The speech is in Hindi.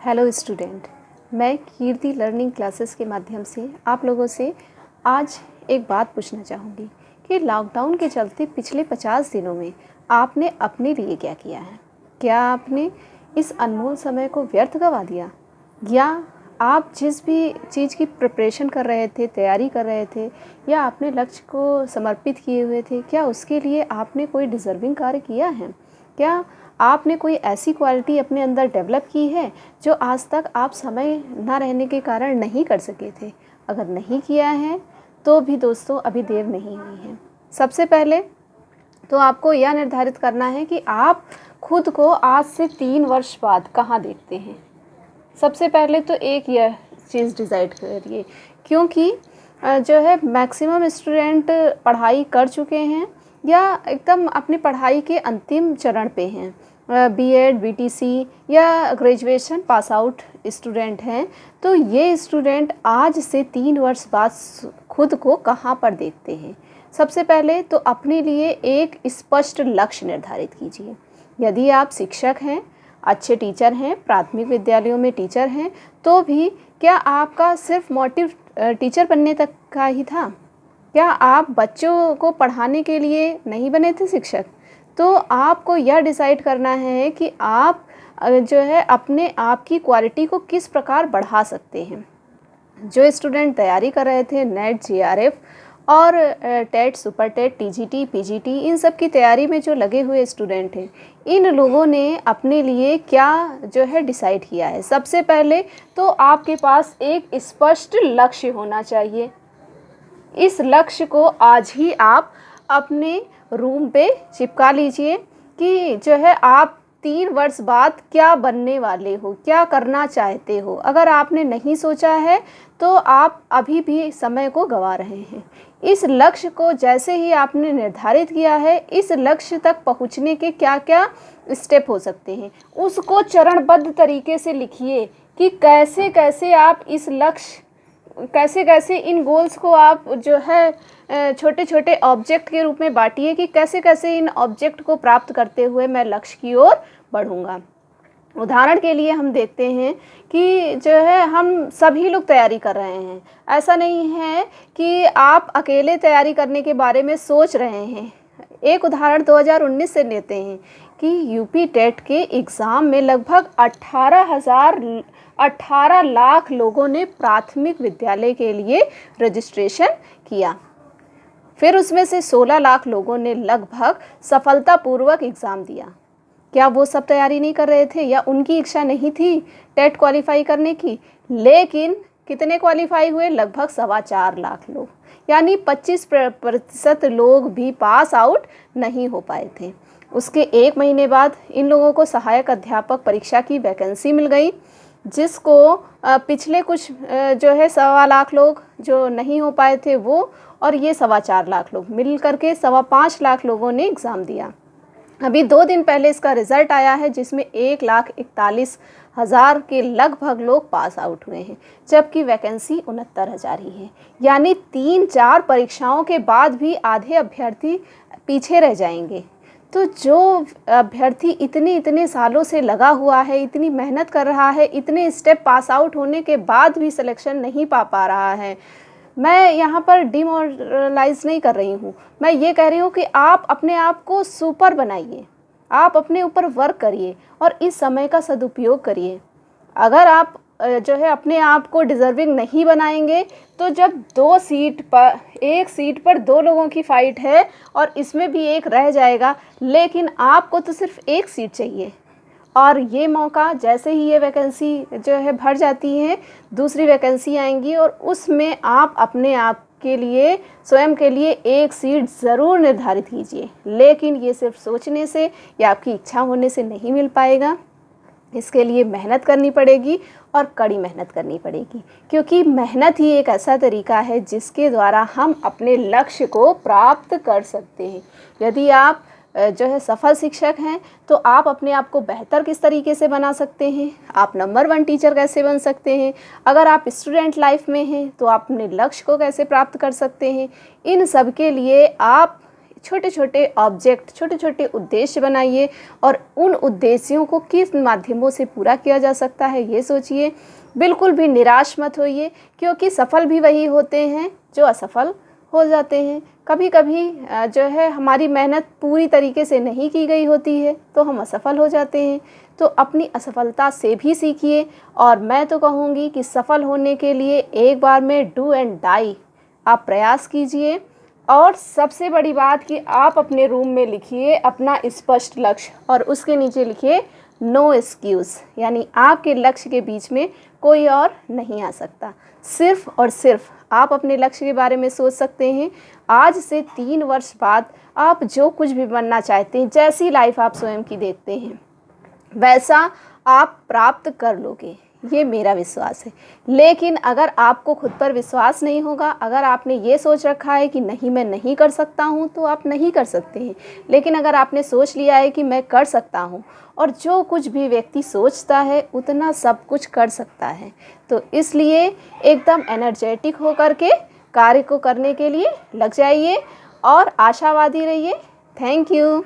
हेलो स्टूडेंट, मैं कीर्ति लर्निंग क्लासेस के माध्यम से आप लोगों से आज एक बात पूछना चाहूँगी कि लॉकडाउन के चलते पिछले 50 दिनों में आपने अपने लिए क्या किया है। क्या आपने इस अनमोल समय को व्यर्थ गवा दिया, या आप जिस भी चीज़ की प्रिपरेशन कर रहे थे, तैयारी कर रहे थे, या अपने लक्ष्य को समर्पित किए हुए थे, क्या उसके लिए आपने कोई डिज़र्विंग कार्य किया है? क्या आपने कोई ऐसी क्वालिटी अपने अंदर डेवलप की है जो आज तक आप समय ना रहने के कारण नहीं कर सके थे? अगर नहीं किया है तो भी दोस्तों अभी देर नहीं हुई है। सबसे पहले तो आपको यह निर्धारित करना है कि आप खुद को आज से 3 वर्ष बाद कहाँ देखते हैं। सबसे पहले तो एक यह चीज़ डिसाइड करिए, क्योंकि जो है मैक्सिमम स्टूडेंट पढ़ाई कर चुके हैं या एकदम अपनी पढ़ाई के अंतिम चरण पे हैं। बीएड, बीटीसी या ग्रेजुएशन पास आउट स्टूडेंट हैं। तो ये स्टूडेंट आज से 3 वर्ष बाद खुद को कहाँ पर देखते हैं। सबसे पहले तो अपने लिए एक स्पष्ट लक्ष्य निर्धारित कीजिए। यदि आप शिक्षक हैं, अच्छे टीचर हैं, प्राथमिक विद्यालयों में टीचर हैं, तो भी क्या आपका सिर्फ मोटिव टीचर बनने तक का ही था? क्या आप बच्चों को पढ़ाने के लिए नहीं बने थे शिक्षक? तो आपको यह डिसाइड करना है कि आप जो है अपने आप की क्वालिटी को किस प्रकार बढ़ा सकते हैं। जो स्टूडेंट तैयारी कर रहे थे नेट, जेआरएफ और TET, super TET, TGT, PGT, इन सब की तैयारी में जो लगे हुए स्टूडेंट हैं, इन लोगों ने अपने लिए क्या जो है डिसाइड किया है। सबसे पहले तो आपके पास एक स्पष्ट लक्ष्य होना चाहिए। इस लक्ष्य को आज ही आप अपने रूम पे चिपका लीजिए कि जो है आप 3 वर्ष बाद क्या बनने वाले हो, क्या करना चाहते हो। अगर आपने नहीं सोचा है तो आप अभी भी समय को गंवा रहे हैं। इस लक्ष्य को जैसे ही आपने निर्धारित किया है, इस लक्ष्य तक पहुंचने के क्या क्या स्टेप हो सकते हैं, उसको चरणबद्ध तरीके से लिखिए कि कैसे कैसे आप इस लक्ष्य, कैसे कैसे इन गोल्स को आप जो है छोटे छोटे ऑब्जेक्ट के रूप में बांटिए कि कैसे कैसे इन ऑब्जेक्ट को प्राप्त करते हुए मैं लक्ष्य की ओर बढ़ूंगा। उदाहरण के लिए हम देखते हैं कि जो है हम सभी लोग तैयारी कर रहे हैं। ऐसा नहीं है कि आप अकेले तैयारी करने के बारे में सोच रहे हैं। एक उदाहरण 2019 से लेते हैं कि यूपी टेट के एग्ज़ाम में लगभग 18 लाख लोगों ने प्राथमिक विद्यालय के लिए रजिस्ट्रेशन किया। फिर उसमें से 16 लाख लोगों ने लगभग सफलतापूर्वक एग्ज़ाम दिया। क्या वो सब तैयारी नहीं कर रहे थे या उनकी इच्छा नहीं थी टेट क्वालिफाई करने की? लेकिन कितने क्वालिफाई हुए? लगभग 4.25 लाख लोग, यानी 25% लोग भी पास आउट नहीं हो पाए थे। उसके 1 महीने बाद इन लोगों को सहायक अध्यापक परीक्षा की वैकेंसी मिल गई, जिसको पिछले कुछ जो है 1.25 लाख लोग जो नहीं हो पाए थे वो, और ये 4.25 लाख लोग मिल करके 5.25 लाख लोगों ने एग्ज़ाम दिया। अभी 2 दिन पहले इसका रिज़ल्ट आया है, जिसमें 1,41,000 के लगभग लोग पास आउट हुए हैं, जबकि वैकेंसी 69,000 ही है। यानी 3-4 परीक्षाओं के बाद भी आधे अभ्यर्थी पीछे रह जाएंगे। तो जो अभ्यर्थी इतने सालों से लगा हुआ है, इतनी मेहनत कर रहा है, इतने स्टेप पास आउट होने के बाद भी सिलेक्शन नहीं पा रहा है, मैं यहाँ पर डिमोरलाइज नहीं कर रही हूँ। मैं ये कह रही हूँ कि आप अपने आप को सुपर बनाइए, आप अपने ऊपर वर्क करिए और इस समय का सदुपयोग करिए। अगर आप जो है अपने आप को डिज़र्विंग नहीं बनाएंगे तो जब 1 सीट पर 2 लोगों की फ़ाइट है और इसमें भी एक रह जाएगा, लेकिन आपको तो सिर्फ 1 सीट चाहिए, और ये मौका जैसे ही ये वैकेंसी जो है भर जाती है, दूसरी वैकेंसी आएंगी और उसमें आप अपने आप के लिए, स्वयं के लिए 1 सीट ज़रूर निर्धारित कीजिए। लेकिन ये सिर्फ सोचने से या आपकी इच्छा होने से नहीं मिल पाएगा। इसके लिए मेहनत करनी पड़ेगी और कड़ी मेहनत करनी पड़ेगी, क्योंकि मेहनत ही एक ऐसा तरीका है जिसके द्वारा हम अपने लक्ष्य को प्राप्त कर सकते हैं। यदि आप जो है सफल शिक्षक हैं तो आप अपने आप को बेहतर किस तरीके से बना सकते हैं, आप नंबर 1 टीचर कैसे बन सकते हैं, अगर आप स्टूडेंट लाइफ में हैं तो आप अपने लक्ष्य को कैसे प्राप्त कर सकते हैं, इन सब के लिए आप छोटे छोटे ऑब्जेक्ट, छोटे छोटे उद्देश्य बनाइए और उन उद्देश्यों को किस माध्यमों से पूरा किया जा सकता है ये सोचिए। बिल्कुल भी निराश मत होइए, क्योंकि सफल भी वही होते हैं जो असफल हो जाते हैं। कभी कभी जो है हमारी मेहनत पूरी तरीके से नहीं की गई होती है तो हम असफल हो जाते हैं। तो अपनी असफलता से भी सीखिए, और मैं तो कहूँगी कि सफल होने के लिए एक बार में डू एंड डाई आप प्रयास कीजिए। और सबसे बड़ी बात कि आप अपने रूम में लिखिए अपना स्पष्ट लक्ष्य, और उसके नीचे लिखिए नो एक्सक्यूज़, यानी आपके लक्ष्य के बीच में कोई और नहीं आ सकता। सिर्फ और सिर्फ आप अपने लक्ष्य के बारे में सोच सकते हैं। आज से 3 वर्ष बाद आप जो कुछ भी बनना चाहते हैं, जैसी लाइफ आप स्वयं की देखते हैं, वैसा आप प्राप्त कर लोगे, ये मेरा विश्वास है। लेकिन अगर आपको खुद पर विश्वास नहीं होगा, अगर आपने ये सोच रखा है कि नहीं मैं नहीं कर सकता हूँ, तो आप नहीं कर सकते हैं। लेकिन अगर आपने सोच लिया है कि मैं कर सकता हूँ, और जो कुछ भी व्यक्ति सोचता है उतना सब कुछ कर सकता है, तो इसलिए एकदम एनर्जेटिक होकर के कार्य को करने के लिए लग जाइए और आशावादी रहिए। Thank you.